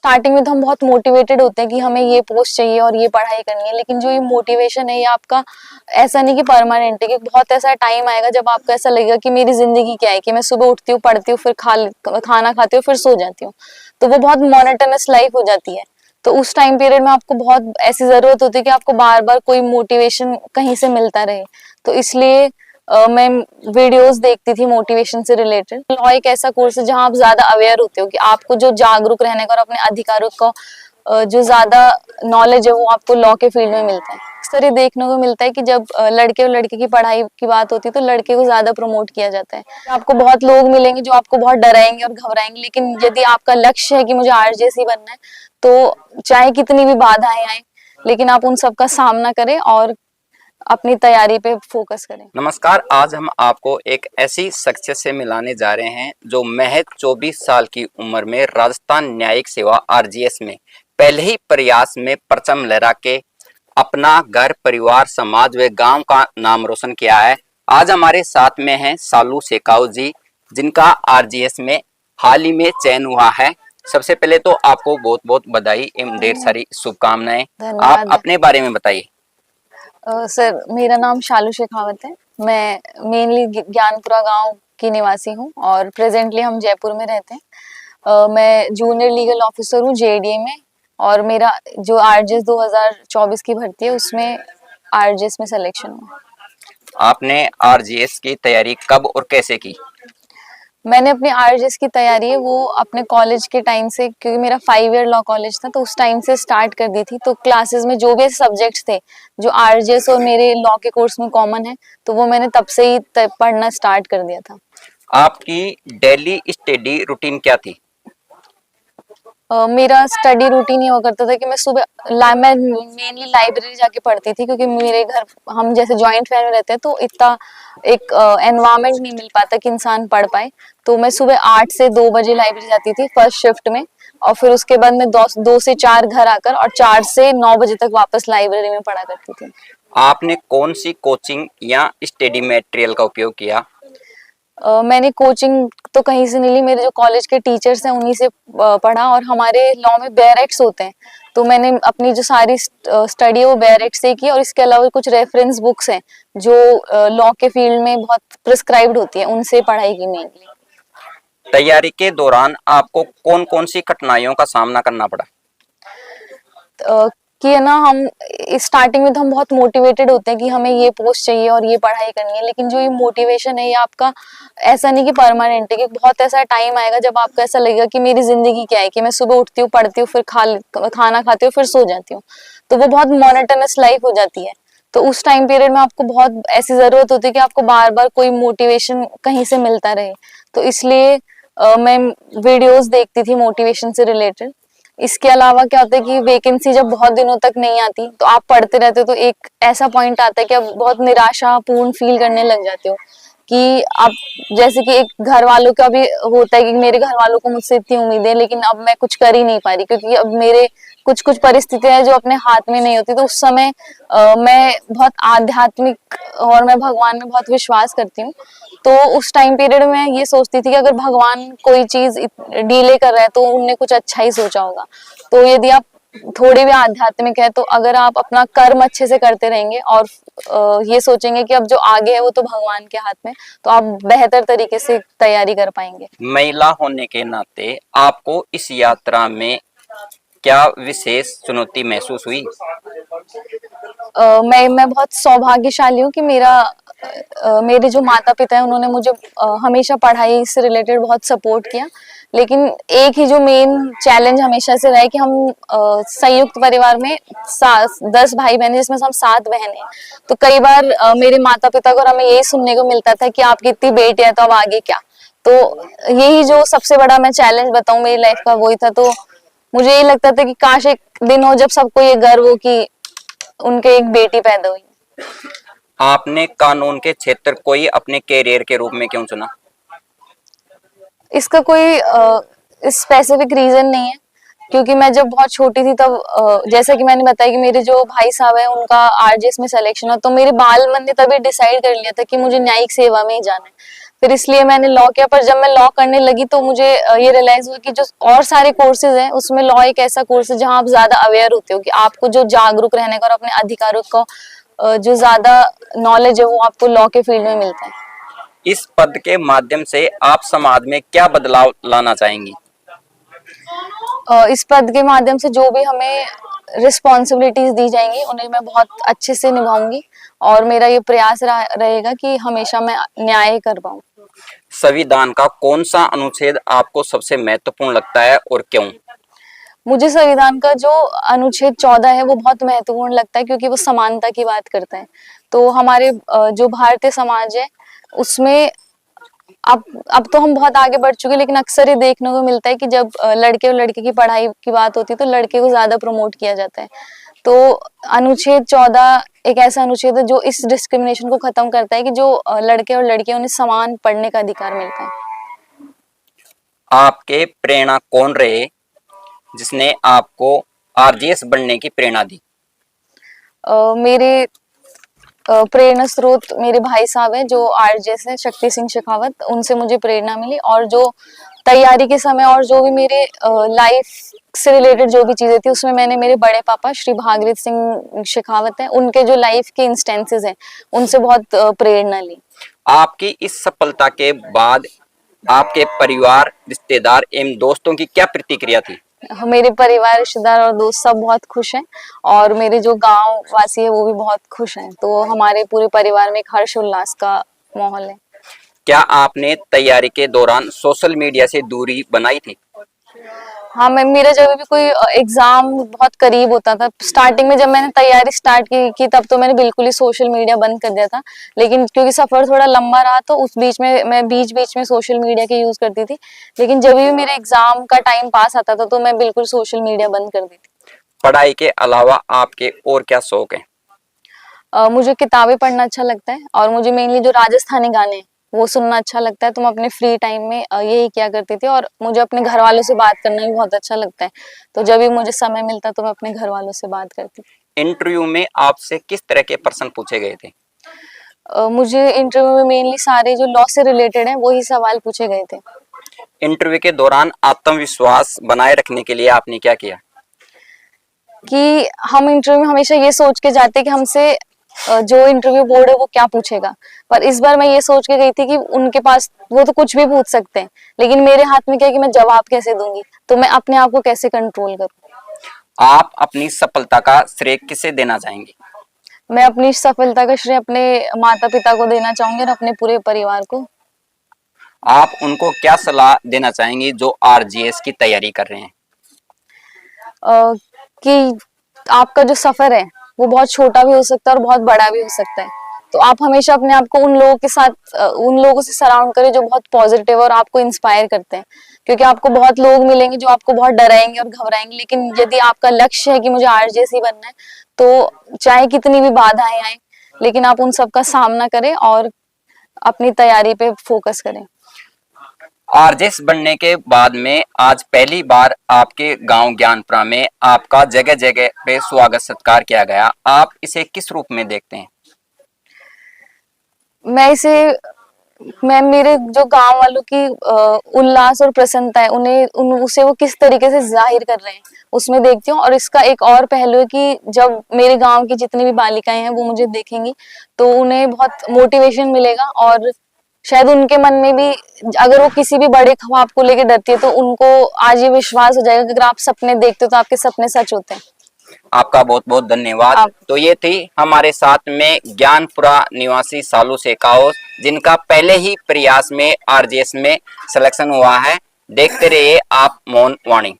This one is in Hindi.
स्टार्टिंग में तो हम बहुत मोटिवेटेड होते हैं कि हमें ये पोस्ट चाहिए और ये पढ़ाई करनी है, लेकिन जो ये मोटिवेशन है ये आपका ऐसा नहीं कि परमानेंट है, कि बहुत ऐसा टाइम आएगा जब आपको ऐसा लगेगा कि मेरी जिंदगी क्या है, कि मैं सुबह उठती हूँ, पढ़ती हूँ, फिर खाना खाती हूँ, फिर सो जाती हूँ, तो वो बहुत मोनोटोनस लाइफ हो जाती है। तो उस टाइम पीरियड में आपको बहुत ऐसी जरूरत होती है कि आपको बार बार कोई मोटिवेशन कहीं से मिलता रहे। तो इसलिए मैं वीडियोस देखती थी मोटिवेशन से रिलेटेड। लॉ एक ऐसा कोर्स है जहां आप ज्यादा अवेयर होते हो कि आपको जो जागरूक रहने का और अपने अधिकारों को जो ज्यादा नॉलेज है वो आपको लॉ के फील्ड में मिलता है। अक्सर ये देखने को मिलता है कि जब लड़के और लड़के की पढ़ाई की बात होती है तो लड़के को ज्यादा प्रमोट किया जाता है। आपको बहुत लोग मिलेंगे जो आपको बहुत डराएंगे और घबराएंगे, लेकिन यदि आपका लक्ष्य है कि मुझे आरजेसी बनना है तो चाहे कितनी भी बाधाएं आए, लेकिन आप उन सबका सामना करें और अपनी तैयारी पे फोकस करें। नमस्कार, आज हम आपको एक ऐसी शख्सियत से मिलाने जा रहे हैं जो महज 24 साल की उम्र में राजस्थान न्यायिक सेवा आरजीएस में पहले ही प्रयास में परचम लहरा के अपना घर, परिवार, समाज व गांव का नाम रोशन किया है। आज हमारे साथ में हैं सालू शेखावत जी, जिनका आरजीएस में हाल ही में चयन हुआ है। सबसे पहले तो आपको बहुत बहुत बधाई एवं ढेर सारी शुभकामनाएं। आप अपने बारे में बताइए। सर, मेरा नाम शालू शेखावत है। मैं मेनली ज्ञानपुरा गांव की निवासी हूं और प्रेजेंटली हम जयपुर में रहते हैं। मैं जूनियर लीगल ऑफिसर हूं जेडीए में, और मेरा जो आरजेएस 2024 की भर्ती है उसमें आरजेएस में सिलेक्शन हुआ। आपने आरजीएस की तैयारी कब और कैसे की? मैंने अपनी आरजेएस की तैयारी है वो अपने कॉलेज के टाइम से, क्योंकि मेरा 5 ईयर लॉ कॉलेज था, तो उस टाइम से स्टार्ट कर दी थी। तो क्लासेस में जो भी सब्जेक्ट्स थे जो आरजेएस और मेरे लॉ के कोर्स में कॉमन है, तो वो मैंने तब से ही पढ़ना स्टार्ट कर दिया था। आपकी डेली स्टडी रूटीन क्या थी? मेरा स्टडी रूटीन ये हुआ करता था कि मैं सुबह मैं मेनली लाइब्रेरी जाके पढ़ती थी, क्योंकि मेरे घर, हम जैसे जॉइंट फैमिली रहते हैं तो इतना एक एनवायरनमेंट नहीं मिल पाता कि इंसान पढ़ पाए। तो मैं सुबह 8 से 2 बजे लाइब्रेरी जाती थी फर्स्ट शिफ्ट में, और फिर उसके बाद मैं 2 से 4 घर आकर और 4 से 9 बजे तक वापस लाइब्रेरी में पढ़ा करती थी। आपने कौन सी कोचिंग या स्टडी मटेरियल का उपयोग किया? मैंने कोचिंग तो कहीं से नहीं ली, मेरे जो कॉलेज के टीचर्स हैं उन्हीं से पढ़ा, और हमारे लॉ में बेयरएक्ट्स होते हैं, तो मैंने अपनी जो सारी स्टडी है वो बेयरएक्ट्स से की, और इसके अलावा कुछ रेफरेंस बुक्स हैं जो लॉ के फील्ड में बहुत प्रिस्क्राइब्ड होती है, उनसे पढ़ाई की मेनली। तैयारी के दौरान आपको कौन कौन सी कठिनाइयों का सामना करना पड़ा? कि है ना, हम स्टार्टिंग में तो हम बहुत मोटिवेटेड होते हैं कि हमें ये पोस्ट चाहिए और ये पढ़ाई करनी है, लेकिन जो ये मोटिवेशन है ये आपका ऐसा नहीं कि परमानेंट है, कि बहुत ऐसा टाइम आएगा जब आपको ऐसा लगेगा कि मेरी जिंदगी क्या है, कि मैं सुबह उठती हूँ, पढ़ती हूँ, फिर खाना खाती हूँ, फिर सो जाती हूँ, तो वो बहुत मोनोटोनस लाइफ हो जाती है। तो उस टाइम पीरियड में आपको बहुत ऐसी जरूरत होती है कि आपको बार बार कोई मोटिवेशन कहीं से मिलता रहे। तो इसलिए मैं वीडियोस देखती थी मोटिवेशन से रिलेटेड। इसके अलावा क्या होता है कि वैकेंसी जब बहुत दिनों तक नहीं आती तो आप पढ़ते रहते हो, तो एक ऐसा पॉइंट आता है कि आप बहुत निराशापूर्ण फील करने लग जाते हो, कि आप जैसे कि एक घर वालों का भी होता है कि मेरे घर वालों को मुझसे इतनी उम्मीदें, लेकिन अब मैं कुछ कर ही नहीं पा रही, क्योंकि अब मेरे कुछ कुछ परिस्थितियां हैं जो अपने हाथ में नहीं होती। तो उस समय मैं बहुत आध्यात्मिक और मैं भगवान में बहुत विश्वास करती हूँ। तो उस टाइम पीरियड में ये सोचती थी कि अगर भगवान कोई चीज डिले कर रहा है तो उनने कुछ अच्छा ही सोचा होगा। तो यदि आप थोड़ी भी आध्यात्मिक है, तो अगर आप अपना कर्म अच्छे से करते रहेंगे और ये सोचेंगे कि अब जो आगे है वो तो भगवान के हाथ में, तो आप बेहतर तरीके से तैयारी कर पाएंगे। महिला होने के नाते आपको इस यात्रा में क्या विशेष चुनौती महसूस हुई? मैं बहुत सौभाग्यशाली हूँ कि मेरे जो माता पिता हैं उन्होंने मुझे हमेशा पढ़ाई से रिलेटेड बहुत सपोर्ट किया। लेकिन एक ही जो मेन चैलेंज हमेशा से रहा है कि हम संयुक्त परिवार में 10 भाई बहन, जिसमें से हम 7 बहन हैं। तो कई बार मेरे माता पिता को और हमें यही सुनने को मिलता था कि आपकी इतनी बेटियां, तो अब आगे क्या। तो यही जो सबसे बड़ा मैं चैलेंज बताऊं मेरी लाइफ का, वही था। तो मुझे यही लगता था कि काश एक दिन हो जब सबको ये गर्व हो कि उनके एक बेटी पैदा हुई। आपने कानून के क्षेत्र को ही अपने कैरियर के रूप में क्यों चुना? इसका कोई स्पेसिफिक रीजन नहीं है, क्योंकि मैं जब बहुत छोटी थी तब जैसा कि मैंने बताया कि मेरे जो भाई साहब है उनका आरजेएस में सिलेक्शन हुआ, तो मेरे बाल मन ने तभी डिसाइड कर लिया था कि मुझे न्यायिक सेवा में ही जाना है। फिर इसलिए मैंने लॉ किया। पर जब मैं लॉ करने लगी तो मुझे ये रियलाइज हुआ कि जो और सारे कोर्सेज हैं उसमें लॉ एक ऐसा कोर्स है जहाँ आप ज्यादा अवेयर होते हो कि आपको जो जागरूक रहने का और अपने अधिकारों का जो ज्यादा नॉलेज है वो आपको लॉ के फील्ड में मिलता है। इस पद के माध्यम से आप समाज में क्या बदलाव लाना चाहेंगी? इस पद के माध्यम से जो भी हमें रिस्पॉन्सिबिलिटीज दी जाएंगी उन्हें मैं बहुत अच्छे से निभाऊंगी और मेरा ये प्रयास रहेगा कि हमेशा मैं न्याय कर पाऊँ। संविधान का कौन सा अनुच्छेद आपको सबसे महत्वपूर्ण लगता है और क्यों? मुझे संविधान का जो अनुच्छेद 14 है वो बहुत महत्वपूर्ण लगता है क्योंकि वो समानता की बात करता है। तो हमारे जो भारतीय समाज है उसमें अब तो हम बहुत आगे बढ़ चुके हैं, लेकिन अक्सर ये देखने को मिलता है कि जब लड़के और लड़की की पढ़ाई की बात होती है तो लड़के को ज्यादा प्रमोट किया जाता है। तो अनुच्छेद 14 एक ऐसा अनुच्छेद है जो इस डिस्क्रिमिनेशन को खत्म करता है कि जो लड़के और लड़कियां उन्हें समान पढ़ने का अधिकार मिलता है। आपके प्रेरणा कौन रहे जिसने आपको आरजीएस बनने की प्रेरणा दी? मेरे प्रेरणा स्रोत मेरे भाई साहब हैं जो आरजेएस है, शक्ति सिंह शेखावत, उनसे मुझे प्रेरणा मिली। और जो तैयारी के समय और जो भी मेरे लाइफ से रिलेटेड जो भी चीजें थी उसमें मैंने मेरे बड़े पापा श्री भागीरथ सिंह शेखावत हैं उनके जो लाइफ के इंस्टेंसेस हैं उनसे बहुत प्रेरणा ली। आपकी इस सफलता के बाद आपके परिवार, रिश्तेदार एवं दोस्तों की क्या प्रतिक्रिया थी? मेरे परिवार, रिश्तेदार और दोस्त सब बहुत खुश हैं और मेरे जो गांव वासी है वो भी बहुत खुश हैं। तो हमारे पूरे परिवार में एक हर्ष उल्लास का माहौल है। क्या आपने तैयारी के दौरान सोशल मीडिया से दूरी बनाई थी? हाँ, मैं मेरा जब भी कोई एग्जाम बहुत करीब होता था, स्टार्टिंग में जब मैंने तैयारी स्टार्ट की तब तो मैंने बिल्कुल ही सोशल मीडिया बंद कर दिया था। लेकिन क्योंकि सफर थोड़ा लंबा रहा तो उस बीच में मैं बीच बीच में सोशल मीडिया के यूज करती थी। लेकिन जब भी मेरे एग्जाम का टाइम पास आता था तो मैं बिल्कुल सोशल मीडिया बंद कर दी थी। पढ़ाई के अलावा आपके और क्या शौक हैं? मुझे किताबें पढ़ना अच्छा लगता है और मुझे मेनली जो राजस्थानी गाने हैं वो सुनना अच्छा लगता है। तो मैं अपने फ्री टाइम में यही किया करती थी और मुझे अपने घर वालों से बात करना भी बहुत अच्छा लगता है। तो जब भी मुझे समय मिलता तो मैं अपने घर वालों से बात करती। इंटरव्यू में आपसे किस तरह के प्रश्न पूछे गए थे? मुझे इंटरव्यू में मेनली सारे जो लॉ से रिलेटेड है वही सवाल पूछे गए थे। इंटरव्यू के दौरान आत्मविश्वास बनाए रखने के लिए आपने क्या किया? कि हम इंटरव्यू में हमेशा ये सोच के जाते कि हमसे जो इंटरव्यू बोर्ड है वो क्या पूछेगा। पर इस बार मैं ये सोच के गई थी कि उनके पास वो तो कुछ भी पूछ सकते हैं, लेकिन मेरे हाथ में क्या है कि मैं जवाब कैसे दूंगी, तो मैं अपने आप को कैसे कंट्रोल करूं। आप अपनी सफलता का श्रेय किसे देना चाहेंगे? मैं अपनी सफलता का श्रेय अपने माता पिता को देना चाहूंगी और अपने पूरे परिवार को। आप उनको क्या सलाह देना चाहेंगी जो आरजीएस की तैयारी कर रहे हैं? कि आपका जो सफर है वो बहुत छोटा भी हो सकता है और बहुत बड़ा भी हो सकता है। तो आप हमेशा अपने आप को उन लोगों के साथ उन लोगों से सराउंड करें जो बहुत पॉजिटिव और आपको इंस्पायर करते हैं। क्योंकि आपको बहुत लोग मिलेंगे जो आपको बहुत डराएंगे और घबराएंगे, लेकिन यदि आपका लक्ष्य है कि मुझे आरजेएस ही बनना है तो चाहे कितनी भी बाधाएं आए लेकिन आप उन सब का सामना करें और अपनी तैयारी पे फोकस करें। आरजेएस बनने के बाद में आज पहली बार आपके गांव ज्ञानपुरा में आपका जगह जगह पे स्वागत सत्कार किया गया। आप इसे किस रूप में देखते हैं? मैं मेरे जो गांव वालों की उल्लास और प्रसन्नता है उसे वो किस तरीके से जाहिर कर रहे हैं उसमें देखती हूँ। और इसका एक और पहलू है कि जब मेरे गांव की जितनी भी बालिकाएं हैं वो मुझे देखेंगी तो उन्हें बहुत मोटिवेशन मिलेगा और शायद उनके मन में भी, अगर वो किसी भी बड़े ख्वाब को लेकर डरती है तो उनको आज ये विश्वास हो जाएगा कि अगर आप सपने देखते हो तो आपके सपने सच होते हैं। आपका बहुत बहुत धन्यवाद। तो ये थी हमारे साथ में ज्ञानपुरा निवासी सालू शेखावत, जिनका पहले ही प्रयास में आरजीएस में सिलेक्शन हुआ है। देखते रहिए आप मौन वाणी।